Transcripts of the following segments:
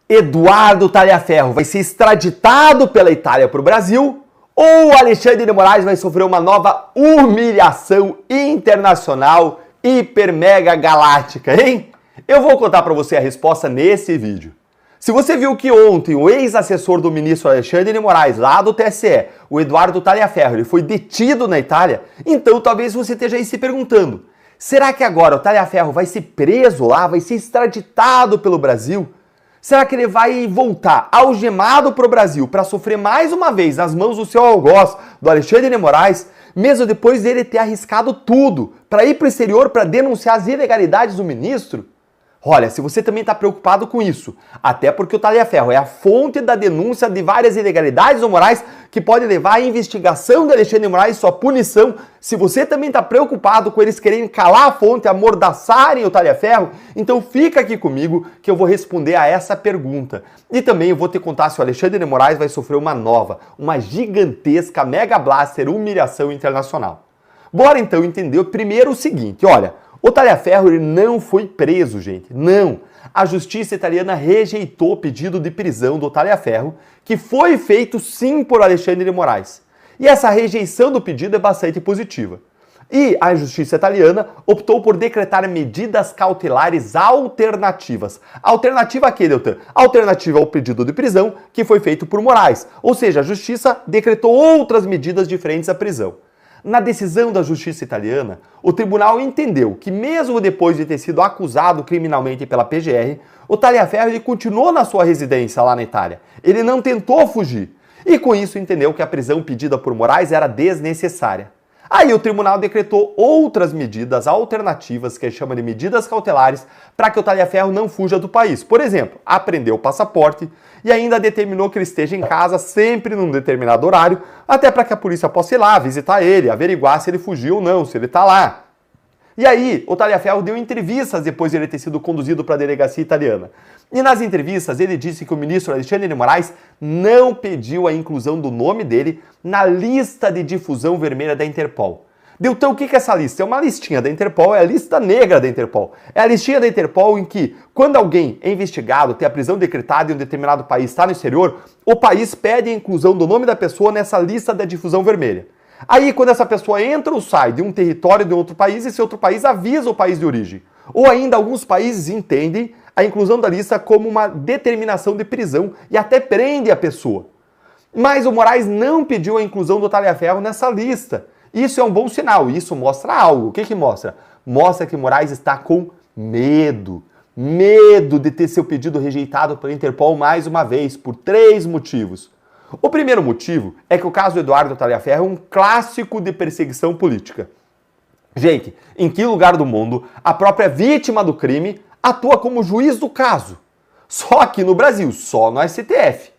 Eduardo Talhaferro vai ser extraditado pela Itália para o Brasil ou Alexandre de Moraes vai sofrer uma nova humilhação internacional hiper mega galáctica, hein? Eu vou contar para você a resposta nesse vídeo. Se você viu que ontem o ex-assessor do ministro Alexandre de Moraes, lá do TSE, o Eduardo Talhaferro, ele foi detido na Itália, então talvez você esteja aí se perguntando, será que agora o Talhaferro vai ser preso lá, vai ser extraditado pelo Brasil? Será que ele vai voltar algemado para o Brasil para sofrer mais uma vez nas mãos do seu algoz, do Alexandre de Moraes, mesmo depois dele ter arriscado tudo para ir para o exterior para denunciar as ilegalidades do ministro? Olha, se você também está preocupado com isso, até porque o Talhaferro é a fonte da denúncia de várias ilegalidades do Moraes que pode levar à investigação de Alexandre de Moraes e sua punição, se você também está preocupado com eles quererem calar a fonte, amordaçarem o Talhaferro, então fica aqui comigo que eu vou responder a essa pergunta. E também eu vou te contar se o Alexandre de Moraes vai sofrer uma nova, uma gigantesca mega blaster humilhação internacional. Bora então entender primeiro o seguinte, olha, o Talhaferro ele não foi preso, gente, não. A justiça italiana rejeitou o pedido de prisão do Talhaferro, que foi feito sim por Alexandre de Moraes. E essa rejeição do pedido é bastante positiva. E a justiça italiana optou por decretar medidas cautelares alternativas. Alternativa a quê, Deltan? Alternativa ao pedido de prisão que foi feito por Moraes. Ou seja, a justiça decretou outras medidas diferentes à prisão. Na decisão da justiça italiana, o tribunal entendeu que mesmo depois de ter sido acusado criminalmente pela PGR, o Talhaferro ele continuou na sua residência lá na Itália. Ele não tentou fugir. E com isso entendeu que a prisão pedida por Moraes era desnecessária. Aí o tribunal decretou outras medidas alternativas, que ele chama de medidas cautelares, para que o Talhaferro não fuja do país. Por exemplo, apreendeu o passaporte e ainda determinou que ele esteja em casa sempre num determinado horário, até para que a polícia possa ir lá visitar ele, averiguar se ele fugiu ou não, se ele está lá. E aí, o Talhaferro deu entrevistas depois de ele ter sido conduzido para a delegacia italiana. E nas entrevistas ele disse que o ministro Alexandre de Moraes não pediu a inclusão do nome dele na lista de difusão vermelha da Interpol. Deltan, o que é essa lista? É uma listinha da Interpol, é a lista negra da Interpol. É a listinha da Interpol em que, quando alguém é investigado, tem a prisão decretada em um determinado país, está no exterior, o país pede a inclusão do nome da pessoa nessa lista da difusão vermelha. Aí, quando essa pessoa entra ou sai de um território de outro país, esse outro país avisa o país de origem. Ou ainda, alguns países entendem a inclusão da lista como uma determinação de prisão e até prende a pessoa. Mas o Moraes não pediu a inclusão do Talhaferro nessa lista. Isso é um bom sinal, isso mostra algo. O que mostra? Mostra que Moraes está com medo. Medo de ter seu pedido rejeitado pela Interpol mais uma vez, por 3 motivos. O primeiro motivo é que o caso do Eduardo Talhaferro é um clássico de perseguição política. Gente, em que lugar do mundo a própria vítima do crime atua como juiz do caso? Só aqui no Brasil, só no STF.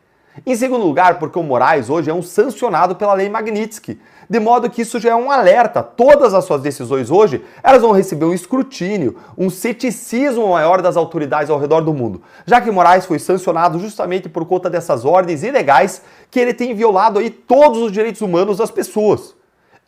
Em segundo lugar, porque o Moraes hoje é um sancionado pela Lei Magnitsky, de modo que isso já é um alerta. Todas as suas decisões hoje, elas vão receber um escrutínio, um ceticismo maior das autoridades ao redor do mundo, já que Moraes foi sancionado justamente por conta dessas ordens ilegais que ele tem violado aí todos os direitos humanos das pessoas.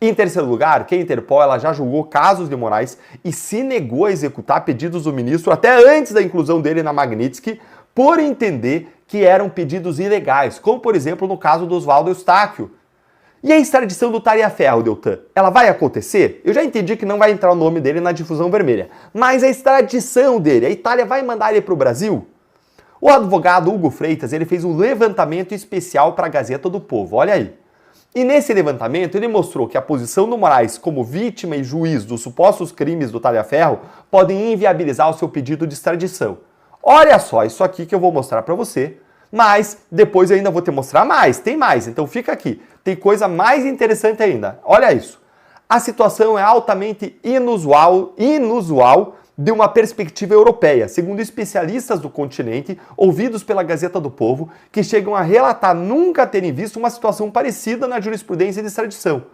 Em terceiro lugar, que a Interpol ela já julgou casos de Moraes e se negou a executar pedidos do ministro até antes da inclusão dele na Magnitsky, por entender que eram pedidos ilegais, como por exemplo no caso do Oswaldo Eustáquio. E a extradição do Talhaferro, Deltan, ela vai acontecer? Eu já entendi que não vai entrar o nome dele na difusão vermelha, mas a extradição dele, a Itália vai mandar ele para o Brasil? O advogado Hugo Freitas ele fez um levantamento especial para a Gazeta do Povo, olha aí. E nesse levantamento ele mostrou que a posição do Moraes como vítima e juiz dos supostos crimes do Talhaferro podem inviabilizar o seu pedido de extradição. Olha só, isso aqui que eu vou mostrar para você, mas depois eu ainda vou te mostrar mais, tem mais, então fica aqui. Tem coisa mais interessante ainda, olha isso. A situação é altamente inusual de uma perspectiva europeia, segundo especialistas do continente, ouvidos pela Gazeta do Povo, que chegam a relatar nunca terem visto uma situação parecida na jurisprudência de extradição.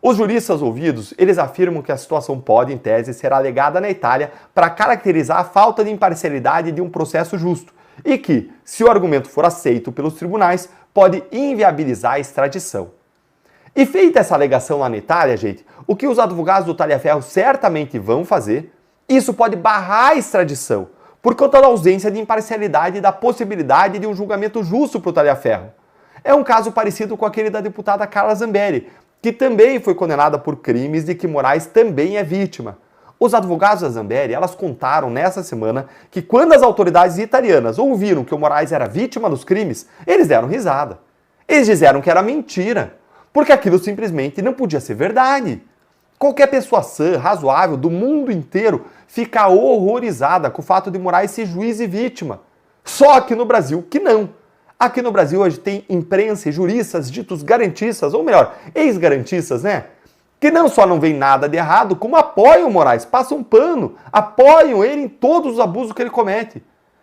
Os juristas ouvidos, eles afirmam que a situação pode, em tese, ser alegada na Itália para caracterizar a falta de imparcialidade de um processo justo e que, se o argumento for aceito pelos tribunais, pode inviabilizar a extradição. E feita essa alegação lá na Itália, gente, o que os advogados do Talhaferro certamente vão fazer, isso pode barrar a extradição, por conta da ausência de imparcialidade e da possibilidade de um julgamento justo para o Talhaferro. É um caso parecido com aquele da deputada Carla Zambelli, que também foi condenada por crimes de que Moraes também é vítima. Os advogados da Zambelli, elas contaram nessa semana que quando as autoridades italianas ouviram que o Moraes era vítima dos crimes, eles deram risada. Eles disseram que era mentira, porque aquilo simplesmente não podia ser verdade. Qualquer pessoa sã, razoável, do mundo inteiro fica horrorizada com o fato de Moraes ser juiz e vítima. Só aqui no Brasil que não. Aqui no Brasil hoje tem imprensa e juristas ditos garantistas, ou melhor, ex-garantistas, né? Que não só não vem nada de errado, como apoiam o Moraes, passam pano, apoiam ele em todos os abusos que ele comete.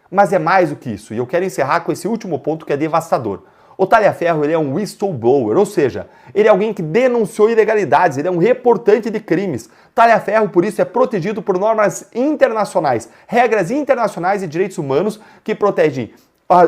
Mas é mais do que isso, e eu quero encerrar com esse último ponto que é devastador. O Talhaferro, ele é um whistleblower, ou seja, ele é alguém que denunciou ilegalidades, ele é um reportante de crimes. Talhaferro, por isso, é protegido por normas internacionais, regras internacionais e direitos humanos que protegem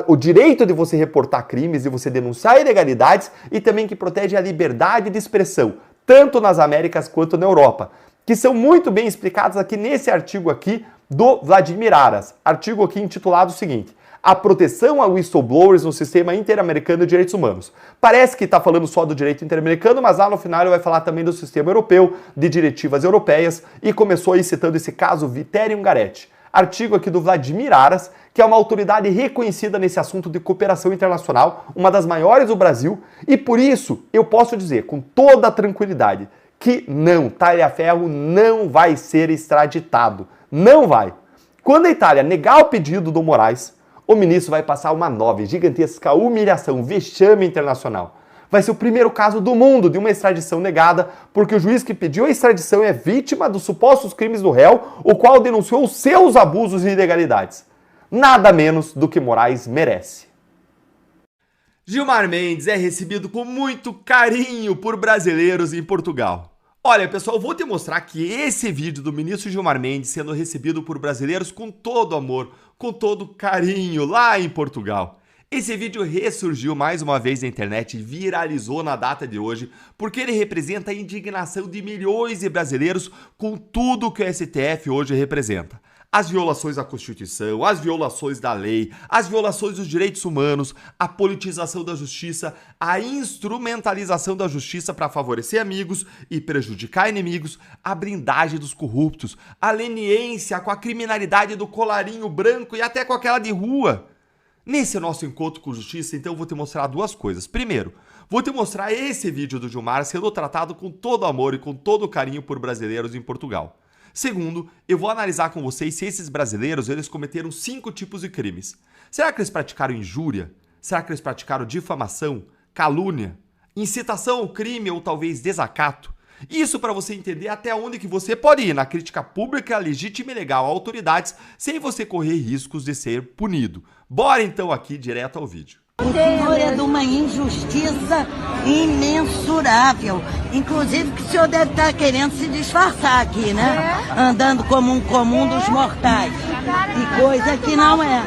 o direito de você reportar crimes, de você denunciar ilegalidades e também que protege a liberdade de expressão, tanto nas Américas quanto na Europa, que são muito bem explicados aqui nesse artigo aqui do Vladimir Aras, artigo aqui intitulado o seguinte: a proteção a whistleblowers no sistema interamericano de direitos humanos. Parece que está falando só do direito interamericano, mas lá no final ele vai falar também do sistema europeu, de diretivas europeias, e começou aí citando esse caso Vitério Ungaretti. Artigo aqui do Vladimir Aras, que é uma autoridade reconhecida nesse assunto de cooperação internacional, uma das maiores do Brasil, e por isso eu posso dizer com toda a tranquilidade que não, Talhaferro não vai ser extraditado. Não vai. Quando a Itália negar o pedido do Moraes, o ministro vai passar uma nova e gigantesca humilhação, vexame internacional. Vai ser o primeiro caso do mundo de uma extradição negada, porque o juiz que pediu a extradição é vítima dos supostos crimes do réu, o qual denunciou os seus abusos e ilegalidades. Nada menos do que Moraes merece. Gilmar Mendes é recebido com muito carinho por brasileiros em Portugal. Olha, pessoal, vou te mostrar que esse vídeo do ministro Gilmar Mendes sendo recebido por brasileiros com todo amor, com todo carinho lá em Portugal. Esse vídeo ressurgiu mais uma vez na internet e viralizou na data de hoje porque ele representa a indignação de milhões de brasileiros com tudo que o STF hoje representa. As violações à Constituição, as violações da lei, as violações dos direitos humanos, a politização da justiça, a instrumentalização da justiça para favorecer amigos e prejudicar inimigos, a blindagem dos corruptos, a leniência com a criminalidade do colarinho branco e até com aquela de rua. Nesse nosso encontro com justiça, então, eu vou te mostrar duas coisas. Primeiro, vou te mostrar esse vídeo do Gilmar sendo tratado com todo amor e com todo carinho por brasileiros em Portugal. Segundo, eu vou analisar com vocês se esses brasileiros eles cometeram 5 tipos de crimes. Será que eles praticaram injúria? Será que eles praticaram difamação, calúnia, incitação ao crime ou talvez desacato? Isso para você entender até onde que você pode ir na crítica pública, legítima e legal a autoridades sem você correr riscos de ser punido. Bora então aqui direto ao vídeo. O senhor é de uma injustiça imensurável. Inclusive que o senhor deve estar querendo se disfarçar aqui, né? Andando como um comum dos mortais. E coisa que não é.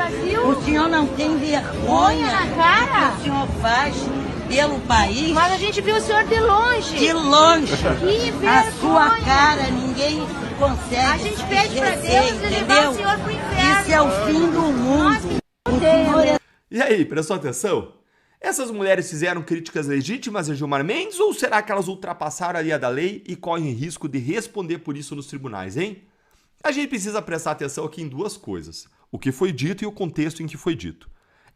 O senhor não tem vergonha na cara? do que o senhor faz pelo país. Mas a gente viu o senhor de longe. De longe. Que vergonha. A sua cara ninguém consegue. A gente pede pra Deus e levar o senhor pro inferno. Isso é o fim do mundo. O senhor é... E aí, prestou atenção? Essas mulheres fizeram críticas legítimas a Gilmar Mendes ou será que elas ultrapassaram a linha da lei e correm risco de responder por isso nos tribunais, hein? A gente precisa prestar atenção aqui em duas coisas: o que foi dito e o contexto em que foi dito.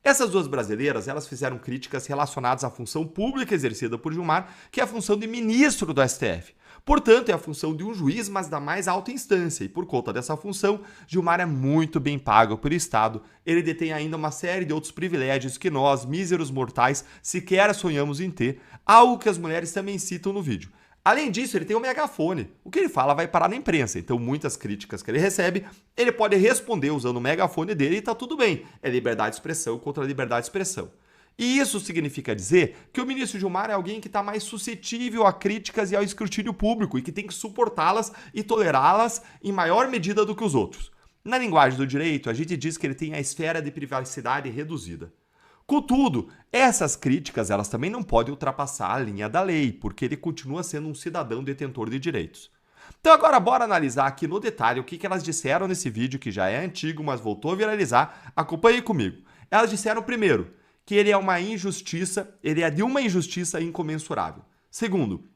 Essas duas brasileiras, elas fizeram críticas relacionadas à função pública exercida por Gilmar, que é a função de ministro do STF. Portanto, é a função de um juiz, mas da mais alta instância, e por conta dessa função, Gilmar é muito bem pago pelo Estado. Ele detém ainda uma série de outros privilégios que nós, míseros mortais, sequer sonhamos em ter, algo que as mulheres também citam no vídeo. Além disso, ele tem um megafone. O que ele fala vai parar na imprensa, então muitas críticas que ele recebe, ele pode responder usando o megafone dele e tá tudo bem. É liberdade de expressão contra liberdade de expressão. E isso significa dizer que o ministro Gilmar é alguém que está mais suscetível a críticas e ao escrutínio público e que tem que suportá-las e tolerá-las em maior medida do que os outros. Na linguagem do direito, a gente diz que ele tem a esfera de privacidade reduzida. Contudo, essas críticas elas também não podem ultrapassar a linha da lei, porque ele continua sendo um cidadão detentor de direitos. Então agora bora analisar aqui no detalhe o que elas disseram nesse vídeo que já é antigo, mas voltou a viralizar. Acompanhe comigo. Elas disseram primeiro que ele é uma injustiça, ele é de uma injustiça incomensurável. Segundo,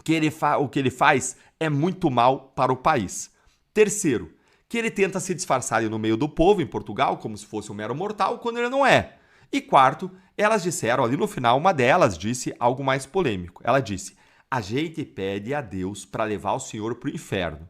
que o que ele faz é muito mal para o país. Terceiro, que ele tenta se disfarçar no meio do povo em Portugal como se fosse um mero mortal, quando ele não é. E quarto, elas disseram ali no final, uma delas disse algo mais polêmico. Ela disse: a gente pede a Deus para levar o senhor para o inferno.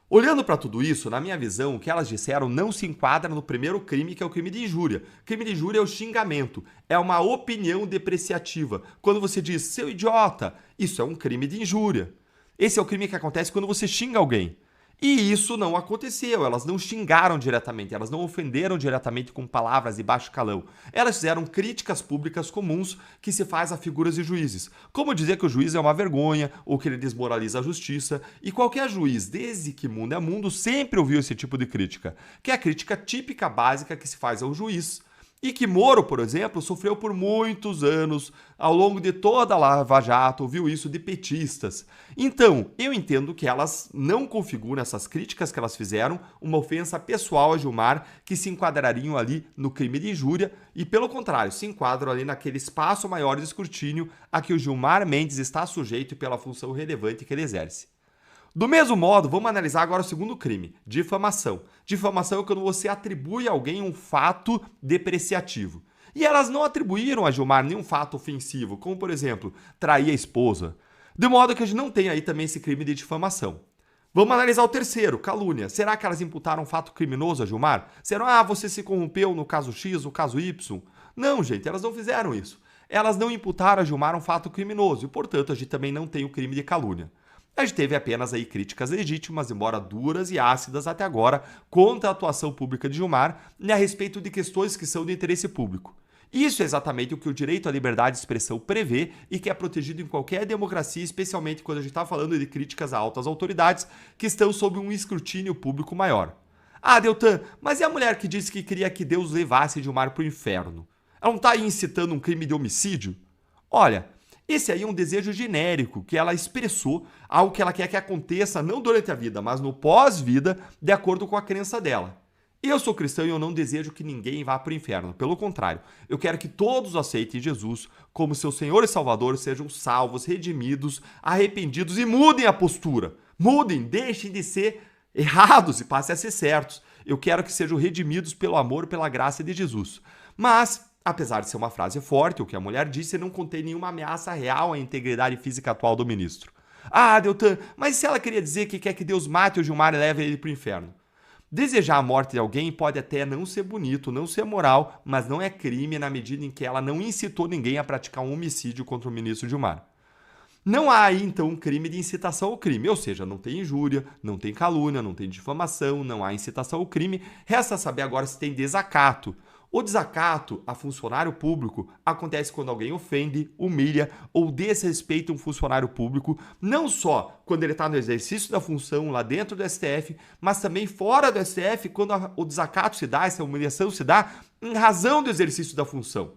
Olhando para tudo isso, na minha visão, o que elas disseram não se enquadra no primeiro crime, que é o crime de injúria. Crime de injúria é o xingamento, é uma opinião depreciativa. Quando você diz, seu idiota, isso é um crime de injúria. Esse é o crime que acontece quando você xinga alguém. E isso não aconteceu, elas não xingaram diretamente, elas não ofenderam diretamente com palavras de baixo calão. Elas fizeram críticas públicas comuns que se faz a figuras de juízes. Como dizer que o juiz é uma vergonha, ou que ele desmoraliza a justiça. E qualquer juiz, desde que mundo é mundo, sempre ouviu esse tipo de crítica, que é a crítica típica básica que se faz ao juiz. E que Moro, por exemplo, sofreu por muitos anos, ao longo de toda a Lava Jato, ouviu isso de petistas. Então, eu entendo que elas não configuram essas críticas que elas fizeram uma ofensa pessoal a Gilmar, que se enquadrariam ali no crime de injúria, e pelo contrário, se enquadram ali naquele espaço maior de escrutínio a que o Gilmar Mendes está sujeito pela função relevante que ele exerce. Do mesmo modo, vamos analisar agora o segundo crime, difamação. Difamação é quando você atribui a alguém um fato depreciativo. E elas não atribuíram a Gilmar nenhum fato ofensivo, como, por exemplo, trair a esposa. De modo que a gente não tem aí também esse crime de difamação. Vamos analisar o terceiro, calúnia. Será que elas imputaram um fato criminoso a Gilmar? Será, você se corrompeu no caso X, no caso Y? Não, gente, elas não fizeram isso. Elas não imputaram a Gilmar um fato criminoso e, portanto, a gente também não tem o crime de calúnia. A gente teve apenas aí críticas legítimas, embora duras e ácidas até agora, contra a atuação pública de Gilmar a respeito de questões que são de interesse público. Isso é exatamente o que o direito à liberdade de expressão prevê e que é protegido em qualquer democracia, especialmente quando a gente está falando de críticas a altas autoridades que estão sob um escrutínio público maior. Ah, Deltan, mas e a mulher que disse que queria que Deus levasse Gilmar para o inferno? Ela não está aí incitando um crime de homicídio? Olha, esse aí é um desejo genérico que ela expressou, algo que ela quer que aconteça não durante a vida, mas no pós-vida, de acordo com a crença dela. Eu sou cristão e eu não desejo que ninguém vá para o inferno. Pelo contrário, eu quero que todos aceitem Jesus como seu Senhor e Salvador, sejam salvos, redimidos, arrependidos e mudem a postura. Mudem, deixem de ser errados e passem a ser certos. Eu quero que sejam redimidos pelo amor e pela graça de Jesus. Mas, apesar de ser uma frase forte, o que a mulher disse não contém nenhuma ameaça real à integridade física atual do ministro. Ah, Deltan, mas se ela queria dizer que quer que Deus mate o Gilmar e leve ele para o inferno? Desejar a morte de alguém pode até não ser bonito, não ser moral, mas não é crime na medida em que ela não incitou ninguém a praticar um homicídio contra o ministro Gilmar. Não há aí, então, um crime de incitação ao crime, ou seja, não tem injúria, não tem calúnia, não tem difamação, não há incitação ao crime. Resta saber agora se tem desacato. O desacato a funcionário público acontece quando alguém ofende, humilha ou desrespeita um funcionário público, não só quando ele está no exercício da função lá dentro do STF, mas também fora do STF, quando o desacato se dá, essa humilhação se dá em razão do exercício da função.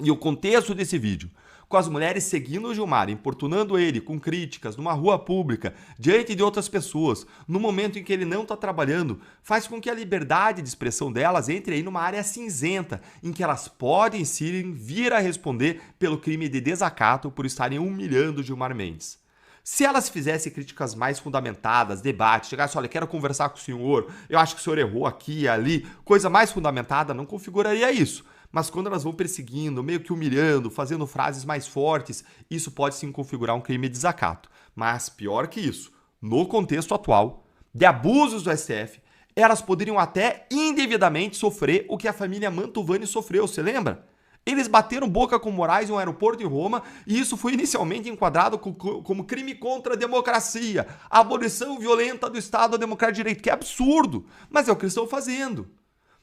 E o contexto desse vídeo, com as mulheres seguindo o Gilmar, importunando ele com críticas numa rua pública, diante de outras pessoas, no momento em que ele não está trabalhando, faz com que a liberdade de expressão delas entre aí numa área cinzenta, em que elas podem sim vir a responder pelo crime de desacato por estarem humilhando Gilmar Mendes. Se elas fizessem críticas mais fundamentadas, debate, chegasse, olha, quero conversar com o senhor, eu acho que o senhor errou aqui e ali, coisa mais fundamentada, não configuraria isso. Mas quando elas vão perseguindo, meio que humilhando, fazendo frases mais fortes, isso pode sim configurar um crime de desacato. Mas pior que isso, no contexto atual, de abusos do STF, elas poderiam até indevidamente sofrer o que a família Mantovani sofreu, você lembra? Eles bateram boca com Moraes em um aeroporto em Roma e isso foi inicialmente enquadrado como crime contra a democracia, a abolição violenta do Estado Democrático de Direito, que é absurdo, mas é o que eles estão fazendo.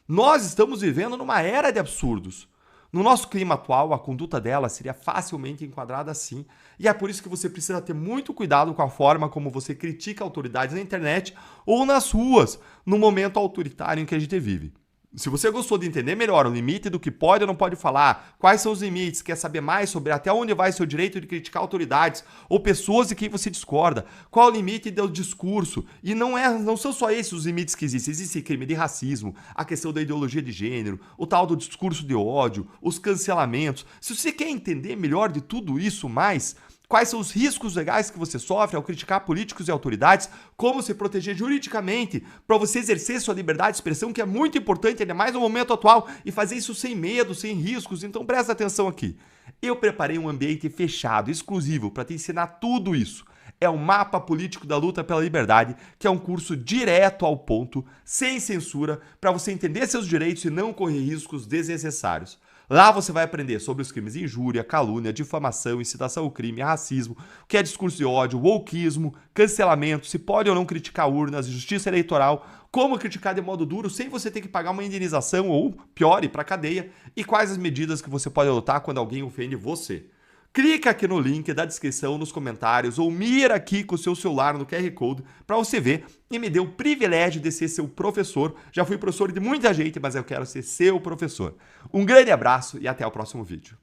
Nós estamos vivendo numa era de absurdos. No nosso clima atual, a conduta dela seria facilmente enquadrada assim. E é por isso que você precisa ter muito cuidado com a forma como você critica autoridades na internet ou nas ruas, no momento autoritário em que a gente vive. Se você gostou de entender melhor o limite do que pode ou não pode falar, quais são os limites, quer saber mais sobre até onde vai seu direito de criticar autoridades ou pessoas de quem você discorda, qual o limite do discurso, e não são só esses os limites que existem. Existe crime de racismo, a questão da ideologia de gênero, o tal do discurso de ódio, os cancelamentos. Se você quer entender melhor de tudo isso mais, quais são os riscos legais que você sofre ao criticar políticos e autoridades, como se proteger juridicamente para você exercer sua liberdade de expressão, que é muito importante, ainda mais no momento atual, e fazer isso sem medo, sem riscos. Então presta atenção aqui. Eu preparei um ambiente fechado, exclusivo, para te ensinar tudo isso. É o Mapa Político da Luta pela Liberdade, que é um curso direto ao ponto, sem censura, para você entender seus direitos e não correr riscos desnecessários. Lá você vai aprender sobre os crimes de injúria, calúnia, difamação, incitação ao crime, racismo, o que é discurso de ódio, wokeismo, cancelamento, se pode ou não criticar urnas, justiça eleitoral, como criticar de modo duro sem você ter que pagar uma indenização ou, pior, ir para cadeia, e quais as medidas que você pode adotar quando alguém ofende você. Clica aqui no link da descrição, nos comentários, ou mira aqui com o seu celular no QR Code para você ver e me dê o privilégio de ser seu professor. Já fui professor de muita gente, mas eu quero ser seu professor. Um grande abraço e até o próximo vídeo.